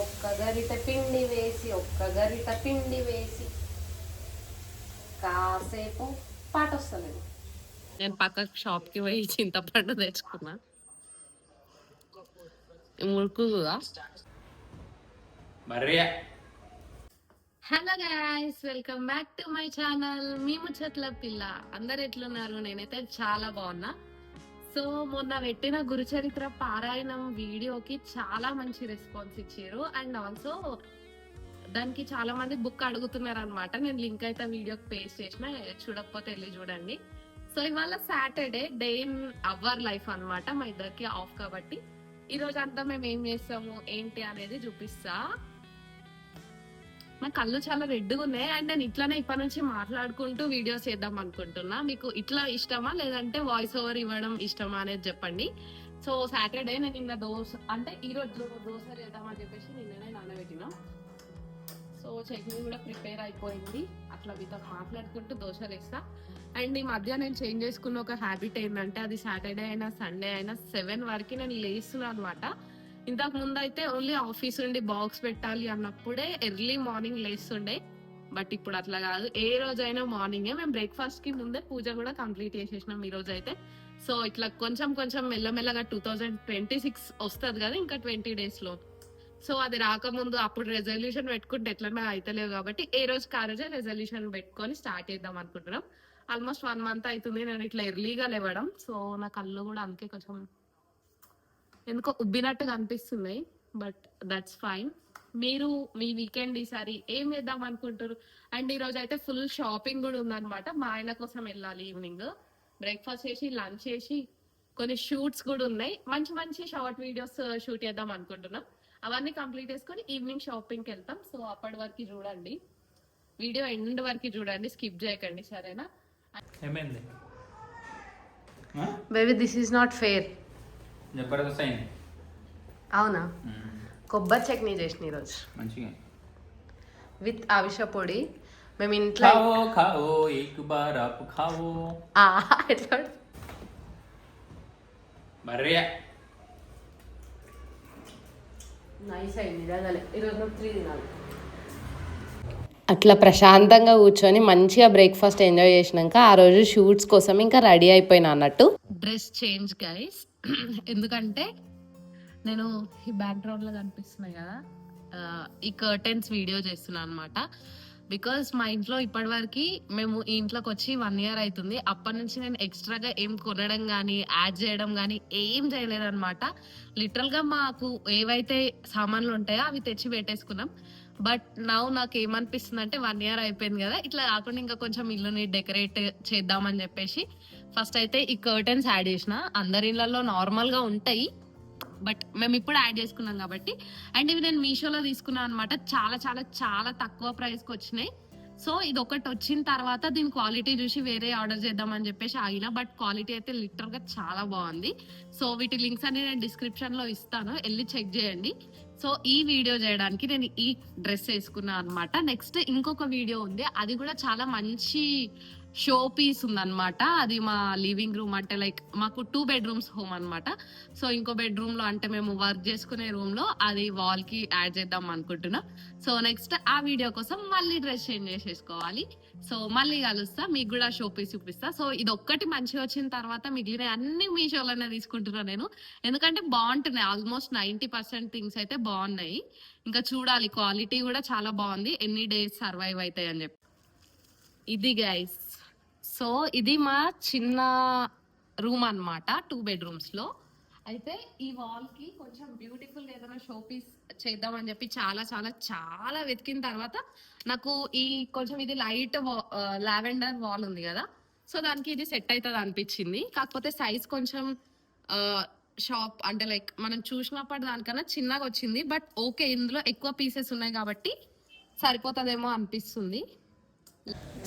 ఒక్క గరిట పిండి వేసి ఒక్క గరిట పిండి వేసి కాసేపు పాట వస్తలేదు. నేను పక్కకు షాప్కి పోయి చింతపండు తెచ్చుకున్నా. మురుకుగా. Hello guys, welcome back to my channel మీ ముచ్చట్ల పిల్ల. అందరు ఎట్లున్నారు? నేనైతే చాలా బాగున్నా. సో మొన్న పెట్టిన గురుచరిత్ర పారాయణం వీడియోకి చాలా మంచి రెస్పాన్స్ ఇచ్చారు. అండ్ ఆల్సో దానికి చాలా మంది బుక్ అడుగుతున్నారు అనమాట. నేను లింక్ అయితే వీడియోకి పేస్ట్ చేసిన, చూడకపోతే వెళ్ళి చూడండి. సో ఇవాళ Saturday, day in our life అనమాట. మా ఇద్దరికి ఆఫ్ కాబట్టి ఈ రోజు అంతా మేము ఏం చేస్తాము ఏంటి అనేది చూపిస్తా. నా కళ్ళు చాలా రెడ్గా ఉన్నాయి అండ్ నేను ఇట్లానే ఇప్పటి నుంచి మాట్లాడుకుంటూ వీడియోస్ చేద్దాం అనుకుంటున్నా. మీకు ఇట్లా ఇష్టమా లేదంటే వాయిస్ ఓవర్ ఇవ్వడం ఇష్టమా అనేది చెప్పండి. సో సాటర్డే నేను నిన్న దోశ, అంటే ఈ రోజు దోశ చేద్దామని చెప్పేసి నిన్ననే నానబెట్టినా. సో చట్నీ కూడా ప్రిపేర్ అయిపోయింది. అట్లా మీతో మాట్లాడుకుంటూ దోశలు వేస్తా. అండ్ ఈ మధ్య నేను చేంజ్ చేసుకున్న ఒక హ్యాబిట్ ఏంటంటే, అది సాటర్డే అయినా సండే అయినా 7 వరకు నేను లేస్తున్నాను అనమాట. ఇంతకు ముందు అయితే ఓన్లీ ఆఫీస్ నుండి బాక్స్ పెట్టాలి అన్నప్పుడే ఎర్లీ మార్నింగ్ లేస్తుండే. బట్ ఇప్పుడు అట్లా కాదు, ఏ రోజైనా మార్నింగే. మేము బ్రేక్ఫాస్ట్ కి ముందే పూజ కూడా కంప్లీట్ చేసేసినాం ఈ రోజు అయితే. సో ఇట్లా కొంచెం కొంచెం మెల్లమెల్లగా 2026 వస్తుంది కదా, ఇంకా 20 days లో. సో అది రాకముందు అప్పుడు రెజల్యూషన్ పెట్టుకుంటే ఎట్లన్నా అయితలేవు కాబట్టి ఏ రోజుకి ఆ రోజే రెజల్యూషన్ పెట్టుకొని స్టార్ట్ చేద్దాం అనుకుంటున్నాం. ఆల్మోస్ట్ 1 month అవుతుంది నేను ఇట్లా ఎర్లీగా లేవడం. సో నా కళ్ళు కూడా అందుకే కొంచెం ఎందుకో ఉబ్బినట్టుగా అనిపిస్తున్నాయి. But that's fine. మీరు మీ వీకెండ్ ఈసారి ఏం చేద్దాం అనుకుంటారు? అండ్ ఈ రోజు అయితే ఫుల్ షాపింగ్ కూడా ఉందన్నమాట. మా ఆయన కోసం వెళ్ళాలి. ఈవినింగ్ బ్రేక్ఫాస్ట్ చేసి లంచ్ చేసి కొన్ని షూట్స్ కూడా ఉన్నాయి. మంచి మంచి షార్ట్ వీడియోస్ షూట్ చేద్దాం అనుకుంటున్నాం. అవన్నీ కంప్లీట్ చేసుకొని ఈవినింగ్ షాపింగ్కి వెళ్తాం. సో అప్పటి వరకు చూడండి, వీడియో ఎండ్ వరకు చూడండి, స్కిప్ చేయకండి, సరేనా? Baby this is not fair. అవునా? కొబ్బరి చట్నీ చేసిన ఈరోజు విత్ అవిష పొడి. మేము ఇంట్లో ఎట్లా నైస్ అయింది ఈరోజు 3 తినాలి. అట్లా ప్రశాంతంగా కూర్చొని మంచిగా బ్రేక్ఫాస్ట్ ఎంజాయ్ చేసినాక ఆ రోజు షూట్స్ కోసం ఇంకా రెడీ అయిపోయినా అన్నట్టు. డ్రెస్ చేంజ్ గైస్, ఎందుకంటే నేను ఈ బ్యాక్గ్రౌండ్ లో కనిపిస్తున్నాయి కదా, ఈ కర్టెన్స్ వీడియో చేస్తున్నాను అనమాట. బికాస్ మా ఇంట్లో ఇప్పటివరకు మేము ఈ ఇంట్లోకి వచ్చి 1 year అవుతుంది. అప్పటి నుంచి నేను ఎక్స్ట్రాగా ఏం కొనడం కానీ యాడ్ చేయడం కానీ ఏం చేయలేదన్నమాట. లిటరల్ గా మాకు ఏవైతే సామాన్లు ఉంటాయో అవి తెచ్చి పెట్టేసుకున్నాం. బట్ నాకు ఏమనిపిస్తుంది అంటే 1 year అయిపోయింది కదా, ఇట్లా కాకుండా ఇంకా కొంచెం ఇల్లుని డెకరేట్ చేద్దామని చెప్పేసి ఫస్ట్ అయితే ఈ కర్టెన్స్ యాడ్ చేసిన. అందరి ఇళ్లలో నార్మల్ గా ఉంటాయి, బట్ మేము ఇప్పుడు యాడ్ చేసుకున్నాం కాబట్టి. అండ్ ఇవి నేను మీషోలో తీసుకున్నాను అనమాట. చాలా చాలా చాలా తక్కువ ప్రైస్కి వచ్చినాయి. సో ఇది ఒకటి వచ్చిన తర్వాత దీని క్వాలిటీ చూసి వేరే ఆర్డర్ చేద్దామని చెప్పేసి ఆగిన. బట్ క్వాలిటీ అయితే లిటరల్ గా చాలా బాగుంది. సో వీటి లింక్స్ అన్ని నేను డిస్క్రిప్షన్ లో ఇస్తాను, వెళ్ళి చెక్ చేయండి. సో ఈ వీడియో చేయడానికి నేను ఈ డ్రెస్ వేసుకున్నాను అనమాట. నెక్స్ట్ ఇంకొక వీడియో ఉంది, అది కూడా చాలా మంచి షో పీస్ ఉందన్నమాట. అది మా లివింగ్ రూమ్, అంటే లైక్ మాకు 2 bedrooms హోమ్ అనమాట. సో ఇంకో బెడ్రూమ్ లో, అంటే మేము వర్క్ చేసుకునే రూమ్ లో, అది వాల్ కి యాడ్ చేద్దాం అనుకుంటున్నాం. సో నెక్స్ట్ ఆ వీడియో కోసం మళ్ళీ డ్రెస్ చేంజ్ చేసేసుకోవాలి. సో మళ్ళీ కలుస్తా, మీకు కూడా షో పీస్ చూపిస్తా. సో ఇది ఒక్కటి మంచిగా వచ్చిన తర్వాత మిగిలిన అన్ని మీషోలోనే తీసుకుంటున్నాను నేను, ఎందుకంటే బాగుంటున్నాయి. ఆల్మోస్ట్ 90% థింగ్స్ అయితే బాగున్నాయి. ఇంకా చూడాలి, క్వాలిటీ కూడా చాలా బాగుంది, ఎన్ని డేస్ సర్వైవ్ అవుతాయి అని చెప్పి. ఇది గైస్, సో ఇది మా చిన్న రూమ్ అనమాట, 2 bedrooms లో. అయితే ఈ వాల్ కి కొంచెం బ్యూటిఫుల్ ఏదైనా షో పీస్ చేద్దామని చెప్పి చాలా చాలా చాలా వెతికిన తర్వాత నాకు ఈ కొంచెం ఇది లైట్ లావెండర్ వాల్ ఉంది కదా, సో దానికి ఇది సెట్ అవుతుంది అనిపించింది. కాకపోతే సైజ్ కొంచెం షాప్, అంటే లైక్ మనం చూసినప్పుడు దానికన్నా చిన్నగా వచ్చింది. బట్ ఓకే, ఇందులో ఎక్కువ పీసెస్ ఉన్నాయి కాబట్టి సరిపోతుందేమో అనిపిస్తుంది.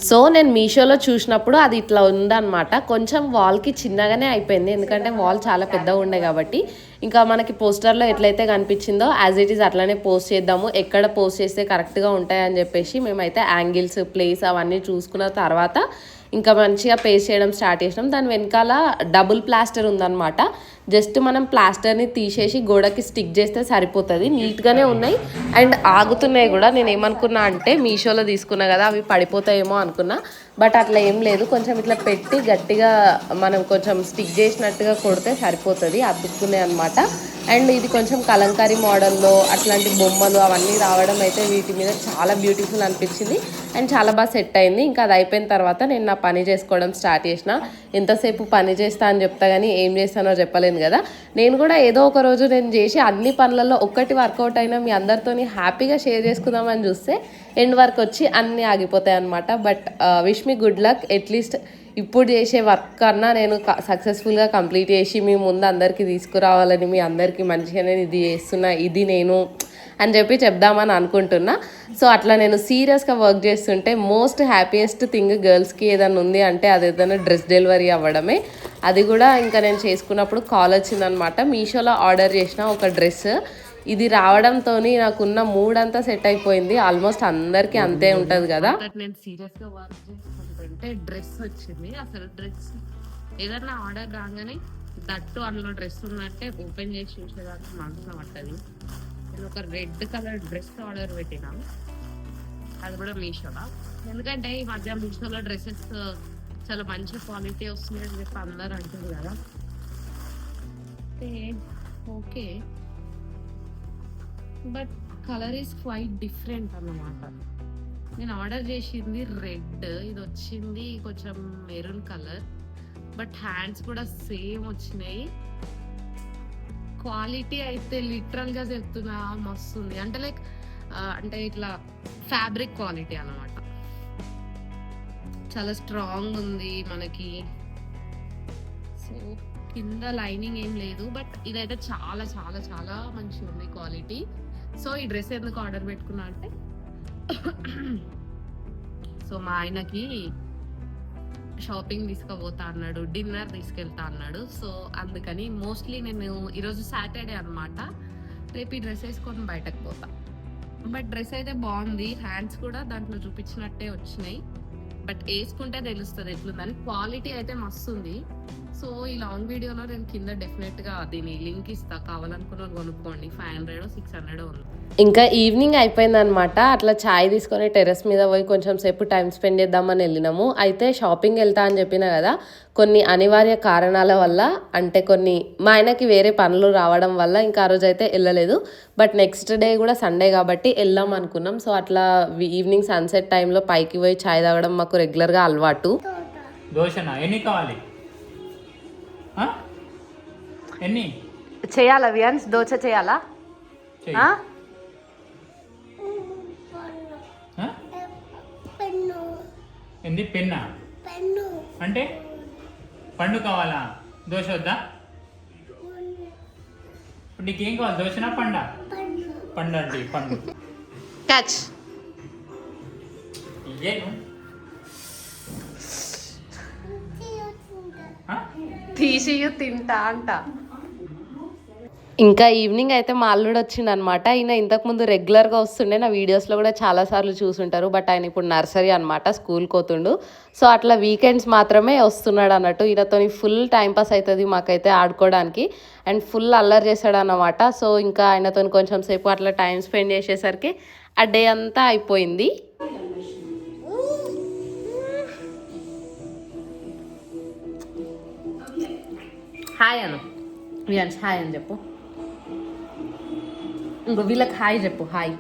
సో నేను మీషోలో చూసినప్పుడు అది ఇట్లా ఉందన్నమాట. కొంచెం వాల్కి చిన్నగానే అయిపోయింది, ఎందుకంటే వాల్ చాలా పెద్దగా ఉండే కాబట్టి. ఇంకా మనకి పోస్టర్లో ఎట్లయితే కనిపించిందో యాజ్ ఇట్ ఈస్ అట్లానే పోస్ట్ చేద్దాము, ఎక్కడ పోస్ట్ చేస్తే కరెక్ట్గా ఉంటాయని చెప్పేసి మేమైతే యాంగిల్స్, ప్లేస్ అవన్నీ చూసుకున్న తర్వాత ఇంకా మంచిగా పేస్ట్ చేయడం స్టార్ట్ చేసినాం. దాని వెనకాల డబుల్ ప్లాస్టర్ ఉందన్నమాట. జస్ట్ మనం ప్లాస్టర్ని తీసేసి గోడకి స్టిక్ చేస్తే సరిపోతుంది. నీట్గానే ఉన్నాయి అండ్ ఆగుతున్నాయి కూడా. నేను ఏమనుకున్నా అంటే మీషోలో తీసుకున్నా కదా అవి పడిపోతాయేమో అనుకున్నా, బట్ అట్లా ఏం లేదు. కొంచెం ఇట్లా పెట్టి గట్టిగా మనం కొంచెం స్టిక్ చేసినట్టుగా కొడితే సరిపోతుంది, అతుక్కున్నాయి అనమాట. అండ్ ఇది కొంచెం కలంకారీ మోడల్లో అట్లాంటి బొమ్మలు అవన్నీ రావడం అయితే వీటి మీద చాలా బ్యూటిఫుల్ అనిపించింది అండ్ చాలా బాగా సెట్ అయింది. ఇంకా అది అయిపోయిన తర్వాత నేను నా పని చేసుకోవడం స్టార్ట్ చేసిన. ఎంతసేపు పని చేస్తా అని చెప్తా కానీ ఏం చేస్తానో చెప్పలేను కదా. నేను కూడా ఏదో ఒక రోజు నేను చేసి అన్ని పనులలో ఒక్కటి వర్కౌట్ అయినా మీ అందరితోని హ్యాపీగా షేర్ చేసుకుందామని చూస్తే ఎండ్ వరకు వచ్చి అన్నీ ఆగిపోతాయి అనమాట. But wish me good luck. At least ఇప్పుడు చేసే వర్క్ కన్నా నేను సక్సెస్ఫుల్గా కంప్లీట్ చేసి మీ ముందు అందరికీ తీసుకురావాలని, మీ అందరికీ మంచిగా నేను ఇది చేస్తున్నా, ఇది నేను అని చెప్పి చెప్దామని అనుకుంటున్నా. సో అట్లా నేను సీరియస్గా వర్క్ చేస్తుంటే మోస్ట్ హ్యాపీయెస్ట్ థింగ్ గర్ల్స్కి ఏదైనా ఉంది అంటే అది ఏదైనా డ్రెస్ డెలివరీ అవ్వడమే. అది కూడా ఇంకా నేను చేసుకున్నప్పుడు కాల్ వచ్చిందనమాట. మీషోలో ఆర్డర్ చేసిన ఒక డ్రెస్, ఇది రావడంతో నాకున్న మూడ్ అంతా సెట్ అయిపోయింది. ఆల్మోస్ట్ అందరికీ అంతే ఉంటుంది కదా. నేను సీరియస్గా వర్క్ చేసుకుంటుంటే డ్రెస్ వచ్చింది. అసలు డ్రెస్ ఏదన్నా ఆర్డర్ రాగానే దట్టు అందులో డ్రెస్ ఉన్నట్టే ఓపెన్ చేసి చూసేదానికి మనసులో పట్టది. నేను ఒక రెడ్ కలర్ డ్రెస్ ఆర్డర్ పెట్టినా, అది కూడా మీషోలో. ఎందుకంటే ఈ మధ్య మీషోలో డ్రెస్సెస్ చాలా మంచి క్వాలిటీ వస్తుంది అని చెప్పి అందరూ అంటారు కదా. Okay, but colour is quite different అన్నమాట. నేను ఆర్డర్ చేసింది రెడ్, ఇది వచ్చింది కొంచెం మెరూన్ కలర్. బట్ హ్యాండ్స్ కూడా సేమ్ వచ్చినాయి. క్వాలిటీ అయితే లిటరల్గా చెప్తున్నా మస్తుంది. అంటే లైక్ అంటే ఇట్లా ఫ్యాబ్రిక్ క్వాలిటీ అన్నమాట. చాలా స్ట్రాంగ్ ఉంది మనకి. సో కింద లైనింగ్ ఏం లేదు, బట్ ఇదైతే చాలా చాలా చాలా మంచిగా ఉంది క్వాలిటీ. సో ఈ డ్రెస్ ఎందుకు ఆర్డర్ పెట్టుకున్నా అంటే సో మా ఆయనకి షాపింగ్ తీసుకుపోతా అన్నాడు, డిన్నర్ తీసుకెళ్తా అన్నాడు. సో అందుకని మోస్ట్లీ నేను ఈరోజు సాటర్డే అనమాట, రేపు ఈ డ్రెస్ వేసుకొని బయటకు పోతా. బట్ డ్రెస్ అయితే బాగుంది, హ్యాండ్స్ కూడా దాంట్లో చూపించినట్టే వచ్చినాయి. బట్ వేసుకుంటే తెలుస్తుంది ఎట్లుందని. క్వాలిటీ అయితే మస్తు ఉంది. సో ఈ లాంగ్ వీడియోలో నేను కింద డెఫినెట్గా దీని లింక్ ఇస్తా, కావాలనుకున్న కొనుక్కోండి. 500 600 ఉంది. ఇంకా ఈవినింగ్ అయిపోయిందనమాట. అట్లా ఛాయ్ తీసుకొని టెర్రస్ మీద పోయి కొంచెం సేపు టైం స్పెండ్ చేద్దామని వెళ్ళినాము. అయితే షాపింగ్ వెళ్తా అని చెప్పిన కదా, కొన్ని అనివార్య కారణాల వల్ల, అంటే కొన్ని మా ఆయనకి వేరే పనులు రావడం వల్ల ఇంకా ఆ రోజు అయితే వెళ్ళలేదు. బట్ నెక్స్ట్ డే కూడా సండే కాబట్టి వెళ్దాం అనుకున్నాం. సో అట్లా ఈవినింగ్ సన్సెట్ టైంలో పైకి పోయి ఛాయ్ తాగడం మాకు రెగ్యులర్గా అలవాటు. దోశనా ఎన్ని కావాలి? ఎన్ని చేయాలా వియాన్స్? దోశ చేయాలా? ఏంది పెన్నా అంటే పండు కావాలా? దోశ వద్దా? ఇప్పుడు నీకేం కావాలి, దోశనా పండా? పండు అంటే పండు. క్యాచ్ ఇయ్యేను తీసి తింటా అంట. ఇంకా ఈవినింగ్ అయితే మా అల్లుడు వచ్చిండనమాట. ఈయన ఇంతకుముందు రెగ్యులర్గా వస్తుండే, నా వీడియోస్లో కూడా చాలాసార్లు చూసుంటారు. బట్ ఆయన ఇప్పుడు నర్సరీ అనమాట, స్కూల్కి పోతుండు. సో అట్లా వీకెండ్స్ మాత్రమే వస్తున్నాడు అన్నట్టు. ఈయనతో ఫుల్ టైంపాస్ అవుతుంది మాకైతే ఆడుకోవడానికి, అండ్ ఫుల్ అల్లరి చేస్తాడు అన్నమాట. సో ఇంకా ఆయనతో కొంచెం సేపు అట్లా టైం స్పెండ్ చేసేసరికి ఆ డే అంతా అయిపోయింది. హాయ్ అను వియాన్స్, హాయ్ అని చెప్పు. ఇంకో వీళ్ళకి హాయ్ చెప్పు. హాయ్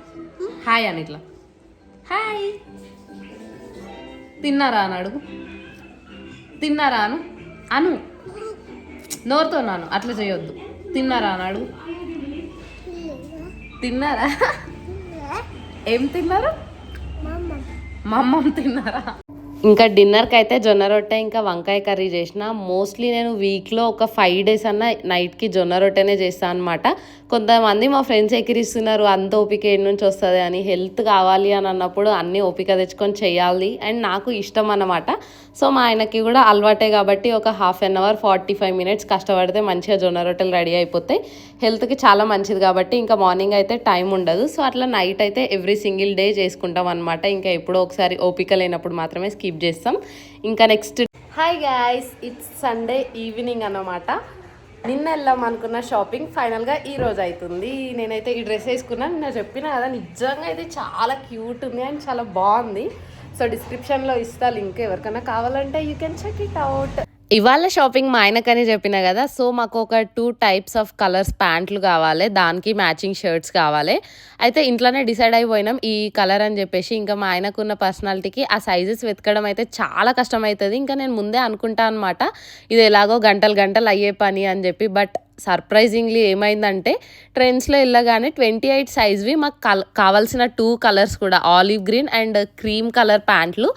హాయ్ అని ఇట్లా హాయ్. తిన్నారా అని అడుగు. తిన్నారా అను. అను నోరుతో నాను అట్లా చేయొద్దు. తిన్నారా అని అడుగు. తిన్నారా? ఏం తిన్నారు? మమ్మం తిన్నారా? ఇంకా డిన్నర్కి అయితే జొన్న రొట్టె ఇంకా వంకాయ కర్రీ చేసిన. మోస్ట్లీ నేను వీక్లో ఒక 5 days అన్న నైట్కి జొన్న రొట్టెనే చేస్తాను అనమాట. కొంతమంది మా ఫ్రెండ్స్ ఎక్కిరిస్తున్నారు అంత ఓపిక ఏడు నుంచి వస్తుంది అని. హెల్త్ కావాలి అని అన్నప్పుడు అన్నీ ఓపిక తెచ్చుకొని చేయాలి అండ్ నాకు ఇష్టం అన్నమాట. సో మా ఆయనకి కూడా అలవాటే కాబట్టి ఒక 1/2 hour 45 minutes కష్టపడితే మంచిగా జొన్న రొట్టెలు రెడీ అయిపోతాయి. హెల్త్కి చాలా మంచిది కాబట్టి ఇంకా మార్నింగ్ అయితే టైం ఉండదు. సో అట్లా నైట్ అయితే ఎవ్రీ సింగిల్ డే చేసుకుంటాం అనమాట. ఇంకా ఎప్పుడో ఒకసారి ఓపిక లేనప్పుడు మాత్రమే స్కిప్ కీప్ చేస్తాం. ఇంకా next hi guys, it's Sunday evening అన్నమాట. నిన్న వెళ్దాం అనుకున్న షాపింగ్ ఫైనల్గా ఈ రోజు అవుతుంది. నేనైతే ఈ డ్రెస్ వేసుకున్నాను, నిన్న చెప్పిన కదా, నిజంగా అయితే చాలా క్యూట్ ఉంది అండ్ చాలా బాగుంది. సో డిస్క్రిప్షన్లో ఇస్తా లింక్, ఎవరికైనా కావాలంటే you can check it out. ఇవాళ షాపింగ్ మా ఆయనకని చెప్పిన కదా, సో మాకు ఒక 2 టైప్స్ ఆఫ్ కలర్స్ ప్యాంట్లు కావాలి, దానికి మ్యాచింగ్ షర్ట్స్ కావాలి. అయితే ఇంట్లోనే డిసైడ్ అయిపోయినాం ఈ కలర్ అని చెప్పేసి. ఇంకా మా ఆయనకున్న పర్సనాలిటీకి ఆ సైజెస్ వెతకడం అయితే చాలా కష్టం అవుతుంది. ఇంకా నేను ముందే అనుకుంటా అనమాట ఇది ఎలాగో గంటలు అయ్యే పని అని చెప్పి. బట్ సర్ప్రైజింగ్లీ ఏమైందంటే ట్రెండ్స్లో వెళ్ళగానే 28 సైజ్వి మాకు కావాల్సిన 2 కలర్స్ కూడా, olive green and cream colour ప్యాంట్లు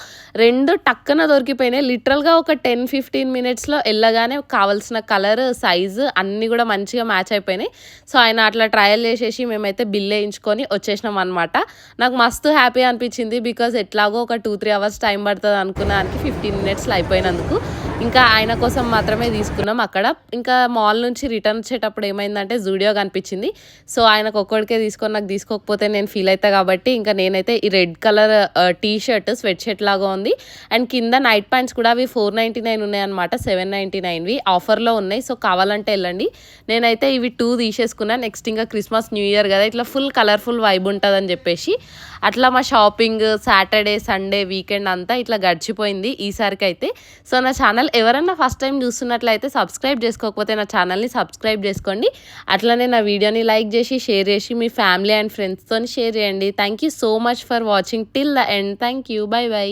2 టక్కున దొరికిపోయినాయి. లిటరల్గా ఒక 10-15 మినిట్స్లో వెళ్ళగానే కావాల్సిన కలర్, సైజు అన్నీ కూడా మంచిగా మ్యాచ్ అయిపోయినాయి. సో ఆయన అట్లా ట్రయల్ చేసేసి మేమైతే బిల్ వేయించుకొని వచ్చేసినాం అనమాట. నాకు మస్తు హ్యాపీ అనిపించింది, బికాజ్ ఎట్లాగో ఒక 2-3 అవర్స్ టైం పడుతుంది అనుకున్న దానికి 15 మినిట్స్లో అయిపోయినందుకు ఇంకా ఆయన కోసం మాత్రమే తీసుకున్నాం అక్కడ. ఇంకా మాల్ నుంచి రిటర్న్ వచ్చేటప్పుడు ఏమైందంటే జూడియో కనిపించింది. సో ఆయనకు ఒక్కడికే తీసుకొని నాకు తీసుకోకపోతే నేను ఫీల్ అవుతా కాబట్టి ఇంకా నేనైతే ఈ red colour T shirt, sweat shirt లాగా ఉంది అండ్ కింద నైట్ ప్యాంట్స్ కూడా అవి 499 ఉన్నాయి అనమాట, 799వి ఆఫర్లో ఉన్నాయి. సో కావాలంటే వెళ్ళండి. నేనైతే ఇవి 2 తీసేసుకున్నాను. నెక్స్ట్ ఇంకా క్రిస్మస్ న్యూ ఇయర్ కదా, ఇట్లా ఫుల్ కలర్ఫుల్ వైబ్ ఉంటుందని చెప్పేసి అట్లా మా షాపింగ్ సాటర్డే సండే వీకెండ్ అంతా ఇట్లా గడిచిపోయింది ఈసారికి అయితే. సో నా ఛానల్ ఎవరన్నా ఫస్ట్ టైం చూస్తున్నట్లయితే సబ్స్క్రైబ్ చేసుకోకపోతే నా ఛానల్ని సబ్స్క్రైబ్ చేసుకోండి. అట్లనే నా వీడియోని లైక్ చేసి షేర్ చేసి మీ ఫ్యామిలీ అండ్ ఫ్రెండ్స్తో షేర్ చేయండి. Thank you so much for watching till the end. Thank you, by by.